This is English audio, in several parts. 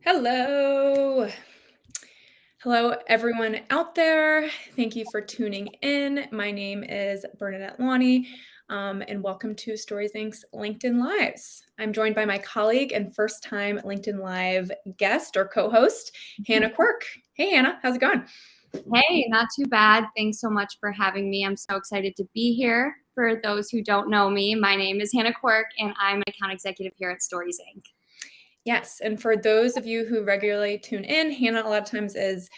Hello. Hello, everyone out there. Thank you for tuning in. My name is Bernadette Lonnie, and welcome to Stories Inc.'s LinkedIn Lives. I'm joined by my colleague and first-time LinkedIn Live guest or co-host, Hannah Quirk. Hey, Hannah, how's it going? Hey, not too bad. Thanks so much for having me. I'm so excited to be here. For those who don't know me, my name is Hannah Quirk, and I'm an account executive here at Stories Inc. Yes, and for those of you who regularly tune in, Hannah a lot of times is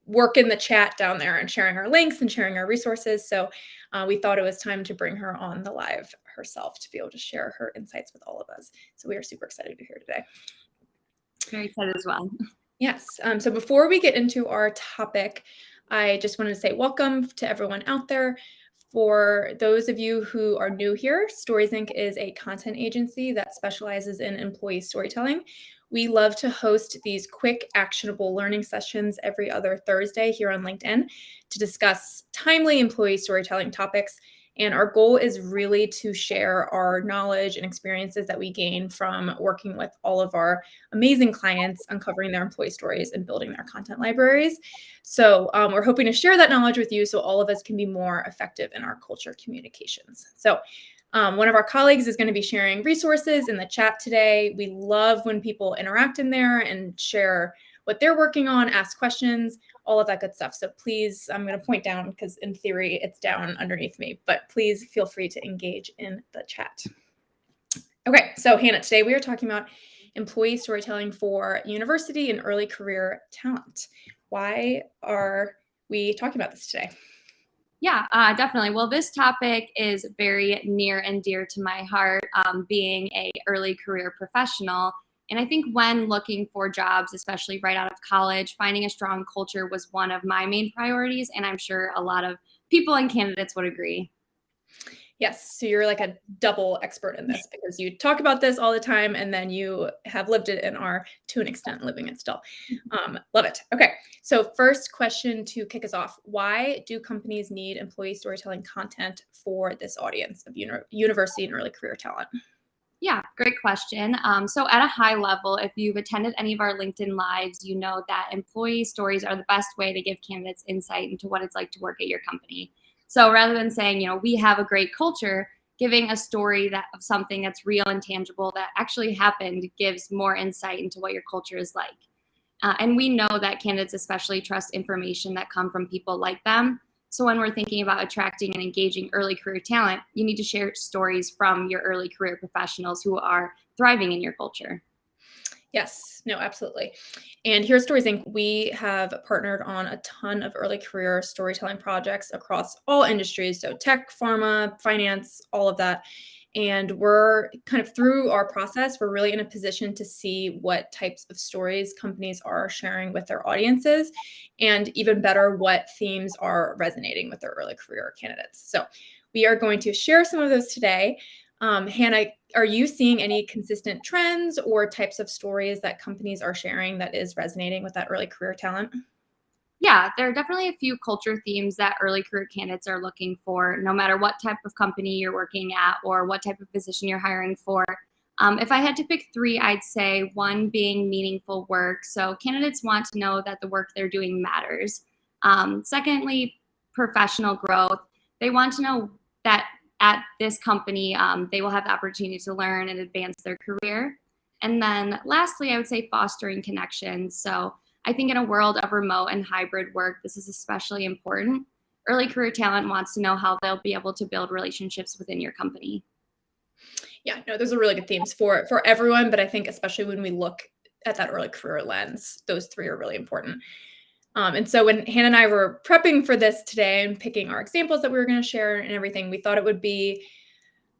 working the chat down there and sharing our links and sharing our resources. So we thought it was time to bring her on the live herself to be able to share her insights with all of us. So we are super excited to hear today. Very excited as well. Yes. So before we get into our topic, I just wanted to say welcome to everyone out there. For those of you who are new here, Stories Inc. is a content agency that specializes in employee storytelling. We love to host these quick, actionable learning sessions every other Thursday here on LinkedIn to discuss timely employee storytelling topics. And our goal is really to share our knowledge and experiences that we gain from working with all of our amazing clients, uncovering their employee stories and building their content libraries. So we're hoping to share that knowledge with you so all of us can be more effective in our culture communications. So one of our colleagues is going to be sharing resources in the chat today. We love when people interact in there and share what they're working on, ask questions, all of that good stuff. So please, I'm going to point down because in theory it's down underneath me, but please feel free to engage in the chat. Okay, so Hannah, today we are talking about employee storytelling for university and early career talent. Why are we talking about this today? Yeah, definitely. Well, this topic is very near and dear to my heart, being a early career professional. And I think when looking for jobs, especially right out of college, finding a strong culture was one of my main priorities. And I'm sure a lot of people and candidates would agree. Yes, so you're like a double expert in this because you talk about this all the time and then you have lived it and are to an extent living it still. Love it. Okay, so first question to kick us off. Why do companies need employee storytelling content for this audience of university and early career talent? Yeah, great question. So at a high level, if you've attended any of our LinkedIn Lives, you know that employee stories are the best way to give candidates insight into what it's like to work at your company. So rather than saying, we have a great culture, giving a story that of something that's real and tangible that actually happened gives more insight into what your culture is like. And we know that candidates especially trust information that come from people like them. So when we're thinking about attracting and engaging early career talent, you need to share stories from your early career professionals who are thriving in your culture. Yes, no, absolutely. And here at Stories Inc., we have partnered on a ton of early career storytelling projects across all industries. So tech, pharma, finance, all of that. And we're kind of through our process, we're really in a position to see what types of stories companies are sharing with their audiences, and even better, what themes are resonating with their early career candidates. So we are going to share some of those today. Hannah, are you seeing any consistent trends or types of stories that companies are sharing that is resonating with that early career talent? Yeah, there are definitely a few culture themes that early career candidates are looking for, no matter what type of company you're working at or what type of position you're hiring for. If I had to pick three, I'd say one being meaningful work. So candidates want to know that the work they're doing matters. Secondly, professional growth. They want to know that at this company, they will have the opportunity to learn and advance their career. And then lastly, I would say fostering connections. So I think in a world of remote and hybrid work, this is especially important. Early career talent wants to know how they'll be able to build relationships within your company. Yeah, no, those are really good themes for everyone, but I think especially when we look at that early career lens, those three are really important. And so when Hannah and I were prepping for this today and picking our examples that we were going to share and everything, we thought it would be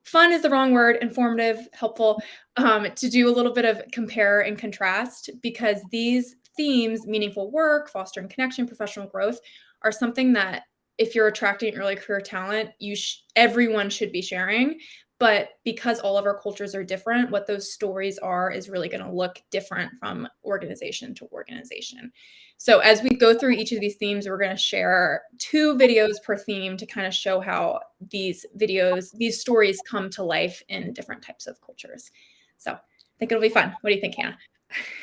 fun is the wrong word, informative, helpful, to do a little bit of compare and contrast because these themes, meaningful work, fostering connection, professional growth, are something that if you're attracting early career talent, everyone should be sharing. But because all of our cultures are different, what those stories are is really going to look different from organization to organization. So as we go through each of these themes, we're going to share 2 videos per theme to kind of show how these stories come to life in different types of cultures. So I think it'll be fun. What do you think, Hannah?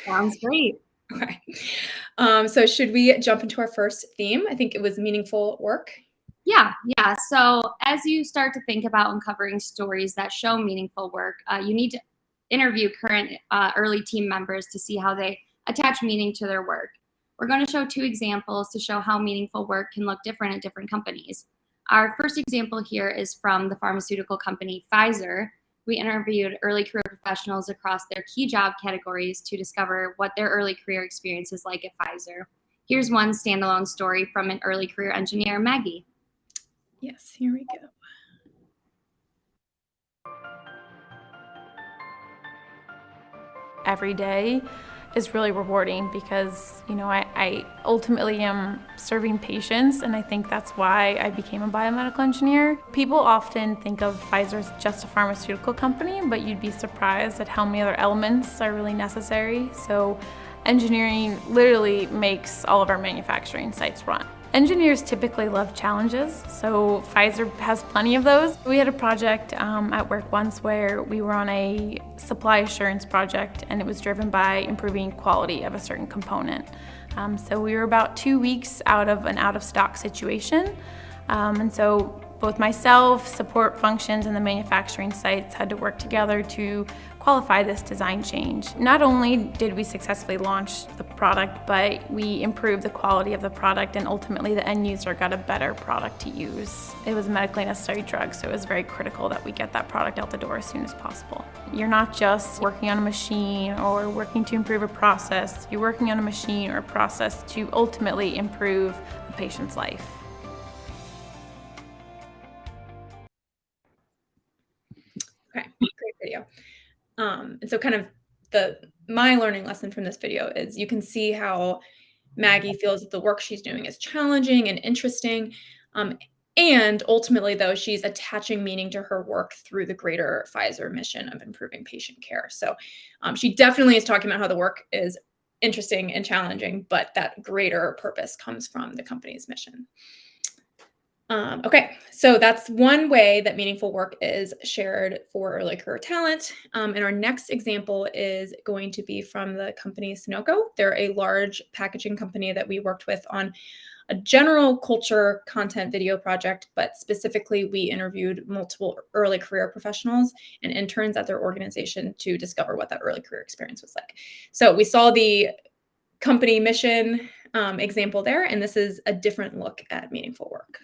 Sounds great. Okay. So should we jump into our first theme? I think it was meaningful work. Yeah. So as you start to think about uncovering stories that show meaningful work, you need to interview current early team members to see how they attach meaning to their work. We're going to show two examples to show how meaningful work can look different at different companies. Our first example here is from the pharmaceutical company Pfizer. We interviewed early career professionals across their key job categories to discover what their early career experience is like at Pfizer. Here's one standalone story from an early career engineer, Maggie. Yes, here we go. Every day is really rewarding because, I ultimately am serving patients, and I think that's why I became a biomedical engineer. People often think of Pfizer as just a pharmaceutical company, but you'd be surprised at how many other elements are really necessary. So engineering literally makes all of our manufacturing sites run. Engineers typically love challenges, so Pfizer has plenty of those. We had a project at work once where we were on a supply assurance project, and it was driven by improving quality of a certain component. So we were about 2 weeks out of an out-of-stock situation, and so both myself, support functions, and the manufacturing sites had to work together to qualify this design change. Not only did we successfully launch the product, but we improved the quality of the product, and ultimately the end user got a better product to use. It was a medically necessary drug, so it was very critical that we get that product out the door as soon as possible. You're not just working on a machine or working to improve a process, you're working on a machine or a process to ultimately improve a patient's life. Okay, great video. And so kind of my learning lesson from this video is you can see how Maggie feels that the work she's doing is challenging and interesting. And ultimately, though, she's attaching meaning to her work through the greater Pfizer mission of improving patient care. So she definitely is talking about how the work is interesting and challenging, but that greater purpose comes from the company's mission. Okay, so that's one way that meaningful work is shared for early career talent. And our next example is going to be from the company Sunoco. They're a large packaging company that we worked with on a general culture content video project, but specifically we interviewed multiple early career professionals and interns at their organization to discover what that early career experience was like. So we saw the company mission example there, and this is a different look at meaningful work.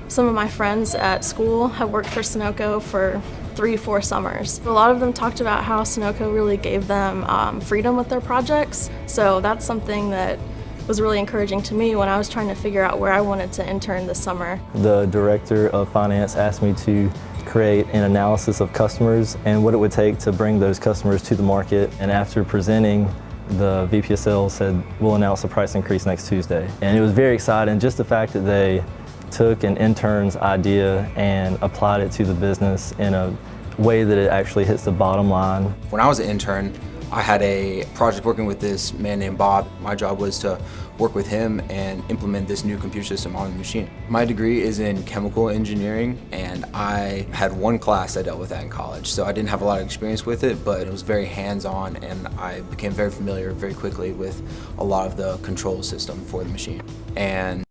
Some of my friends at school have worked for Sunoco for 3-4 summers. A lot of them talked about how Sunoco really gave them freedom with their projects, so that's something that was really encouraging to me when I was trying to figure out where I wanted to intern this summer. The director of finance asked me to create an analysis of customers and what it would take to bring those customers to the market, and after presenting, the VP of sales said, "We'll announce a price increase next Tuesday." And it was very exciting, just the fact that they took an intern's idea and applied it to the business in a way that it actually hits the bottom line. When I was an intern, I had a project working with this man named Bob. My job was to work with him and implement this new computer system on the machine. My degree is in chemical engineering, and I had one class I dealt with that in college, so I didn't have a lot of experience with it, but it was very hands-on, and I became very familiar very quickly with a lot of the control system for the machine. And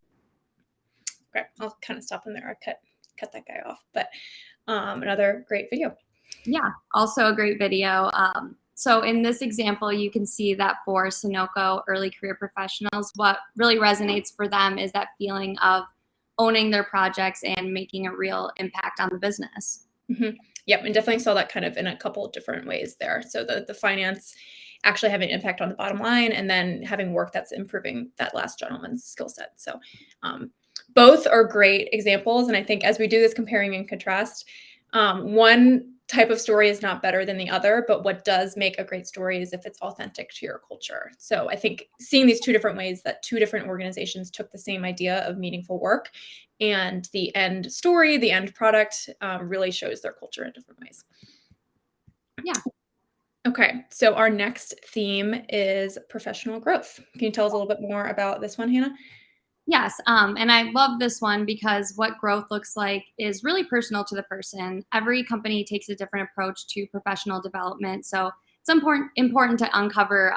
okay, I'll kind of stop in there. I'll cut that guy off, but another great video. Yeah, also a great video. So in this example, you can see that for Sunoco early career professionals, what really resonates for them is that feeling of owning their projects and making a real impact on the business. Mm-hmm. Yep, and definitely saw that kind of in a couple of different ways there. So the finance actually having an impact on the bottom line, and then having work that's improving that last gentleman's skill set. So both are great examples. And I think as we do this comparing and contrast, one type of story is not better than the other, but what does make a great story is if it's authentic to your culture. So I think seeing these two different ways that two different organizations took the same idea of meaningful work, and the end story, the end product really shows their culture in different ways. Yeah. Okay, so our next theme is professional growth. Can you tell us a little bit more about this one, Hannah? Yes, and I love this one because what growth looks like is really personal to the person. Every company takes a different approach to professional development, so it's important to uncover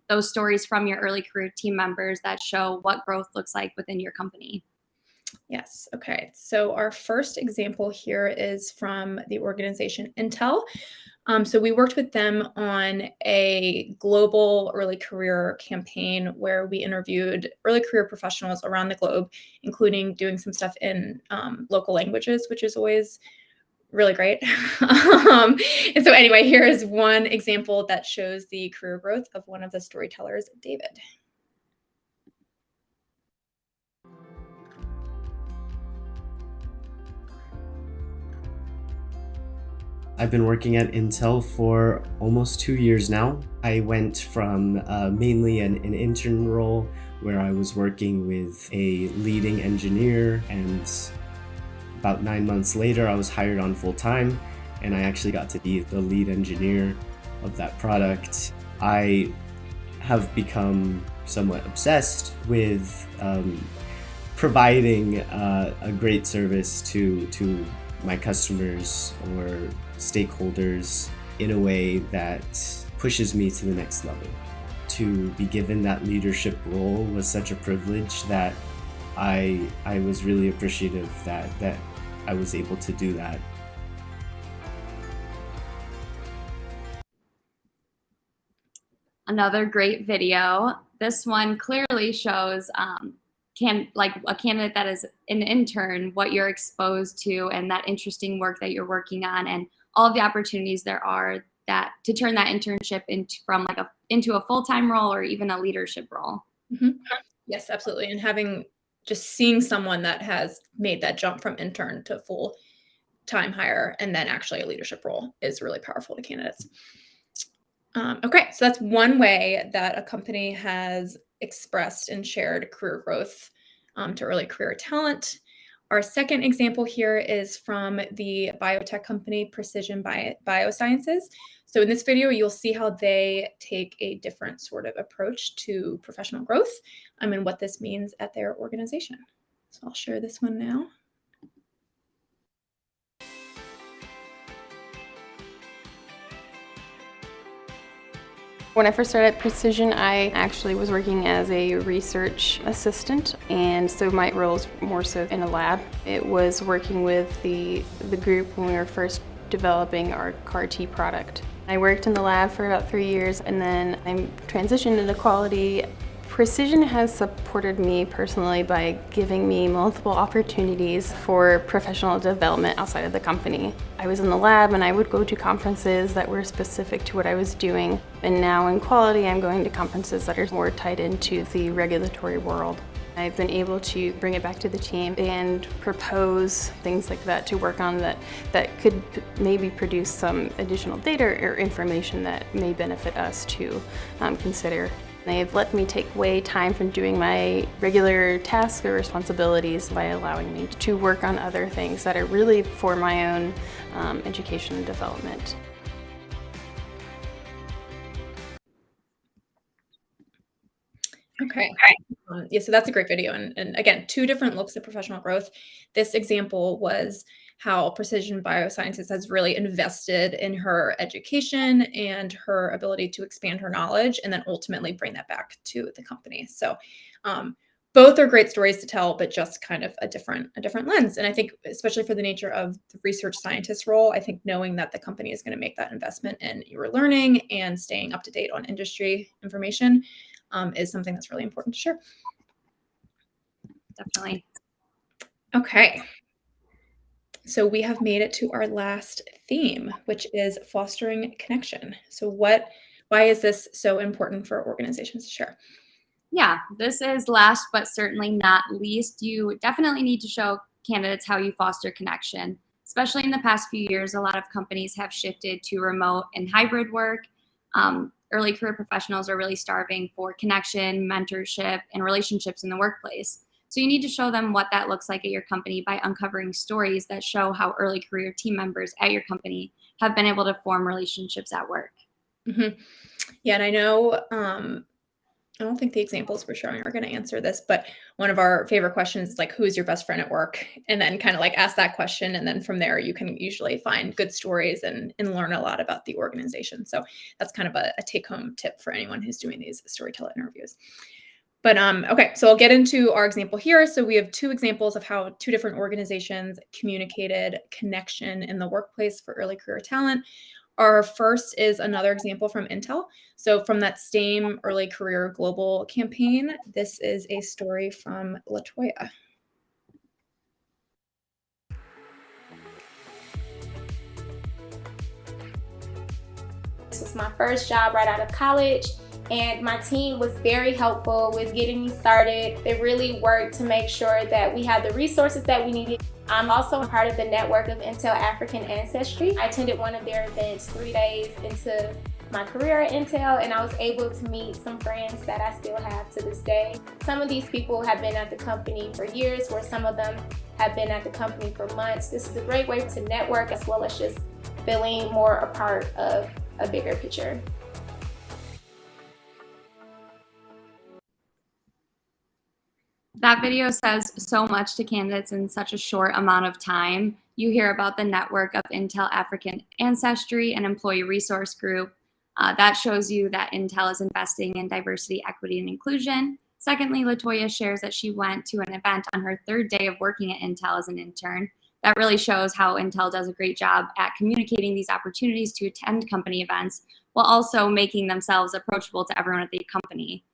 those stories from your early career team members that show what growth looks like within your company. Yes. Okay. So our first example here is from the organization Intel. So we worked with them on a global early career campaign where we interviewed early career professionals around the globe, including doing some stuff in local languages, which is always really great. And so anyway, here is one example that shows the career growth of one of the storytellers, David. I've been working at Intel for almost 2 years now. I went from mainly an intern role where I was working with a leading engineer, and about 9 months later I was hired on full time, and I actually got to be the lead engineer of that product. I have become somewhat obsessed with providing a great service to my customers or stakeholders in a way that pushes me to the next level. To be given that leadership role was such a privilege that I was really appreciative that I was able to do that. Another great video. This one clearly shows a candidate that is an intern, what you're exposed to and that interesting work that you're working on and all of the opportunities there are that to turn that internship into a full-time role or even a leadership role. Mhm. Yes, absolutely. And having just seeing someone that has made that jump from intern to full-time hire and then actually a leadership role is really powerful to candidates. Okay, so that's one way that a company has expressed and shared career growth to early career talent. Our second example here is from the biotech company Precision Biosciences. So in this video, you'll see how they take a different sort of approach to professional growth and what this means at their organization. So I'll share this one now. When I first started at Precision, I actually was working as a research assistant, and so my role was more so in a lab. It was working with the group when we were first developing our CAR T product. I worked in the lab for about 3 years, and then I transitioned into quality. Precision has supported me personally by giving me multiple opportunities for professional development outside of the company. I was in the lab and I would go to conferences that were specific to what I was doing. And now in quality, I'm going to conferences that are more tied into the regulatory world. I've been able to bring it back to the team and propose things like that to work on that could maybe produce some additional data or information that may benefit us to consider. They've let me take away time from doing my regular tasks or responsibilities by allowing me to work on other things that are really for my own education and development. Okay. Yeah, so that's a great video. And again, two different looks at professional growth. This example was how Precision Biosciences has really invested in her education and her ability to expand her knowledge and then ultimately bring that back to the company. So both are great stories to tell, but just kind of a different lens. And I think especially for the nature of the research scientist role, I think knowing that the company is going to make that investment in your learning and staying up to date on industry information is something that's really important to share. Definitely. Okay. So we have made it to our last theme, which is fostering connection. So why is this so important for organizations to share? Yeah, this is last but certainly not least. You definitely need to show candidates how you foster connection. Especially in the past few years, a lot of companies have shifted to remote and hybrid work. Early career professionals are really starving for connection, mentorship, and relationships in the workplace. So you need to show them what that looks like at your company by uncovering stories that show how early career team members at your company have been able to form relationships at work. Mm-hmm. Yeah, and I know I don't think the examples we're showing are going to answer this, but one of our favorite questions is like, who's your best friend at work? And then kind of like ask that question. And then from there, you can usually find good stories and learn a lot about the organization. So that's kind of a take home tip for anyone who's doing these storyteller interviews. But okay, so I'll get into our example here. So we have two examples of how two different organizations communicated connection in the workplace for early career talent. Our first is another example from Intel. So from that same early career global campaign, this is a story from LaToya. This was my first job right out of college, and my team was very helpful with getting me started. They really worked to make sure that we had the resources that we needed. I'm also a part of the network of Intel African Ancestry. I attended one of their events 3 days into my career at Intel, and I was able to meet some friends that I still have to this day. Some of these people have been at the company for years, where some of them have been at the company for months. This is a great way to network, as well as just feeling more a part of a bigger picture. That video says so much to candidates in such a short amount of time. You hear about the network of Intel African Ancestry and Employee Resource Group. That shows you that Intel is investing in diversity, equity, and inclusion. Secondly, LaToya shares that she went to an event on her third day of working at Intel as an intern. That really shows how Intel does a great job at communicating these opportunities to attend company events while also making themselves approachable to everyone at the company.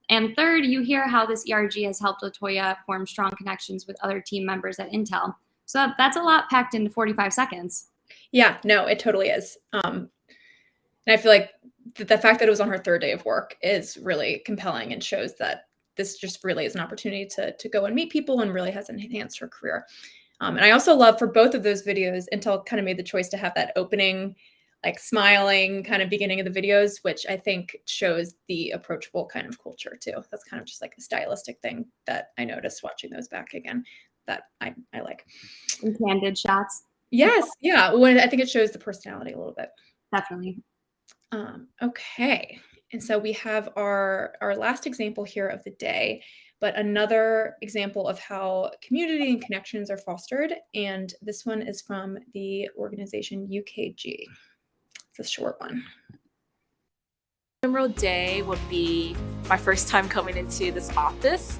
And third, you hear how this ERG has helped LaToya form strong connections with other team members at Intel. So that's a lot packed into 45 seconds. Yeah, no, it totally is. And I feel like the fact that it was on her third day of work is really compelling and shows that this just really is an opportunity to go and meet people and really has enhanced her career. And I also love for both of those videos, Intel kind of made the choice to have that opening, like smiling kind of beginning of the videos, which I think shows the approachable kind of culture too. That's kind of just like a stylistic thing that I noticed watching those back again that I like. And candid shots. Yes. Yeah. Well, I think it shows the personality a little bit. Definitely. Okay. And so we have our last example here of the day, but another example of how community and connections are fostered. And this one is from the organization UKG. It's a short one. Memorable day would be my first time coming into this office.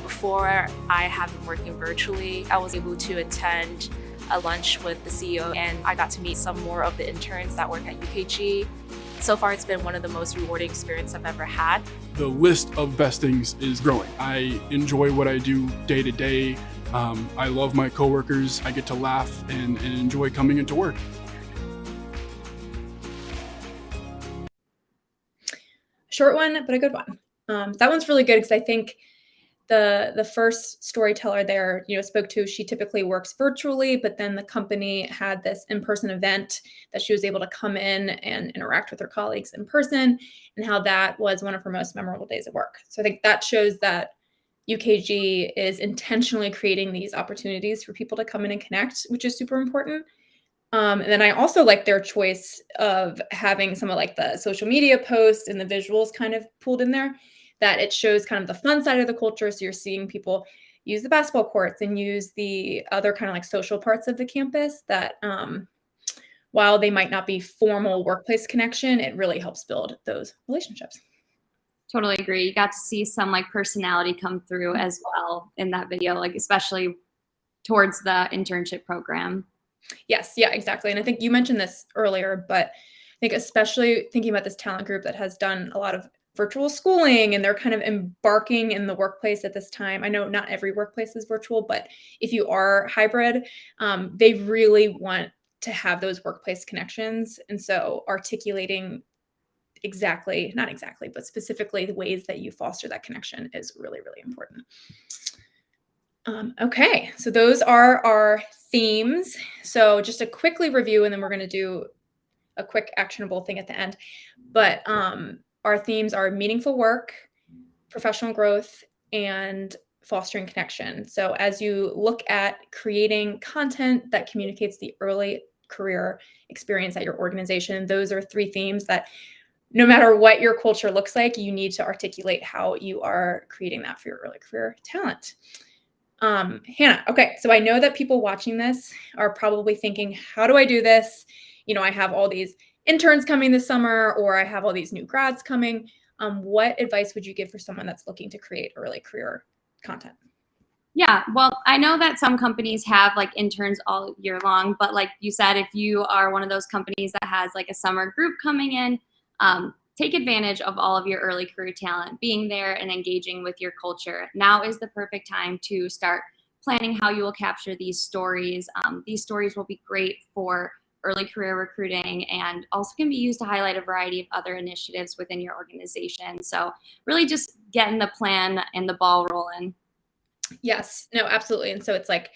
Before, I have been working virtually. I was able to attend a lunch with the CEO, and I got to meet some more of the interns that work at UKG. So far, it's been one of the most rewarding experiences I've ever had. The list of best things is growing. I enjoy what I do day to day. I love my coworkers. I get to laugh and enjoy coming into work. Short one, but a good one. That one's really good because I think the first storyteller there, spoke to, she typically works virtually, but then the company had this in-person event that she was able to come in and interact with her colleagues in person, and how that was one of her most memorable days at work. So I think that shows that UKG is intentionally creating these opportunities for people to come in and connect, which is super important. And then I also like their choice of having some of like the social media posts and the visuals kind of pulled in there, that it shows kind of the fun side of the culture. So you're seeing people use the basketball courts and use the other kind of like social parts of the campus that while they might not be formal workplace connection, it really helps build those relationships. Totally agree. You got to see some like personality come through as well in that video, like especially towards the internship program. Yes, yeah, exactly. And I think you mentioned this earlier, but I think especially thinking about this talent group that has done a lot of virtual schooling and they're kind of embarking in the workplace at this time. I know not every workplace is virtual, but if you are hybrid, they really want to have those workplace connections. And so articulating not exactly, but specifically the ways that you foster that connection is really, really important. Okay, so those are our themes. So just a quickly review, and then we're going to do a quick actionable thing at the end. But our themes are meaningful work, professional growth, and fostering connection. So as you look at creating content that communicates the early career experience at your organization, those are three themes that no matter what your culture looks like, you need to articulate how you are creating that for your early career talent. Hannah, okay, so I know that people watching this are probably thinking, how do I do this? I have all these interns coming this summer, or I have all these new grads coming. What advice would you give for someone that's looking to create early career content? Yeah, well, I know that some companies have like interns all year long, but like you said, if you are one of those companies that has like a summer group coming in, take advantage of all of your early career talent, being there and engaging with your culture. Now is the perfect time to start planning how you will capture these stories. These stories will be great for early career recruiting and also can be used to highlight a variety of other initiatives within your organization. So really just getting the plan and the ball rolling. Yes, no, absolutely. And so it's like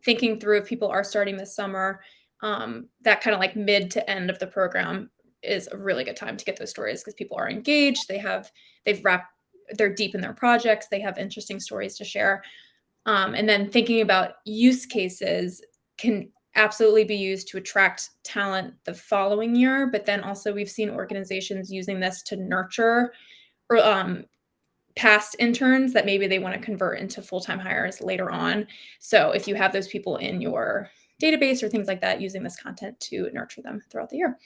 thinking through if people are starting this summer, that kind of like mid to end of the program is a really good time to get those stories because people are engaged. They're deep in their projects. They have interesting stories to share. And then thinking about use cases can absolutely be used to attract talent the following year. But then also we've seen organizations using this to nurture or past interns that maybe they want to convert into full-time hires later on. So if you have those people in your database or things like that, using this content to nurture them throughout the year.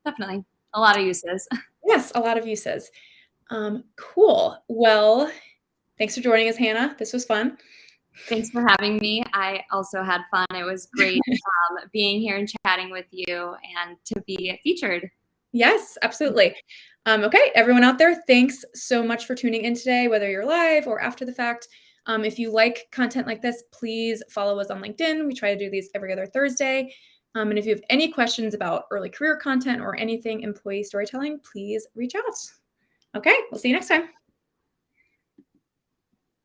Definitely. A lot of uses. Yes, a lot of uses. Cool. Well, thanks for joining us, Hannah. This was fun. Thanks for having me. I also had fun. It was great being here and chatting with you and to be featured. Yes, absolutely. Okay, everyone out there, thanks so much for tuning in today, whether you're live or after the fact. If you like content like this, please follow us on LinkedIn. We try to do these every other Thursday. And if you have any questions about early career content or anything employee storytelling, please reach out. Okay, we'll see you next time.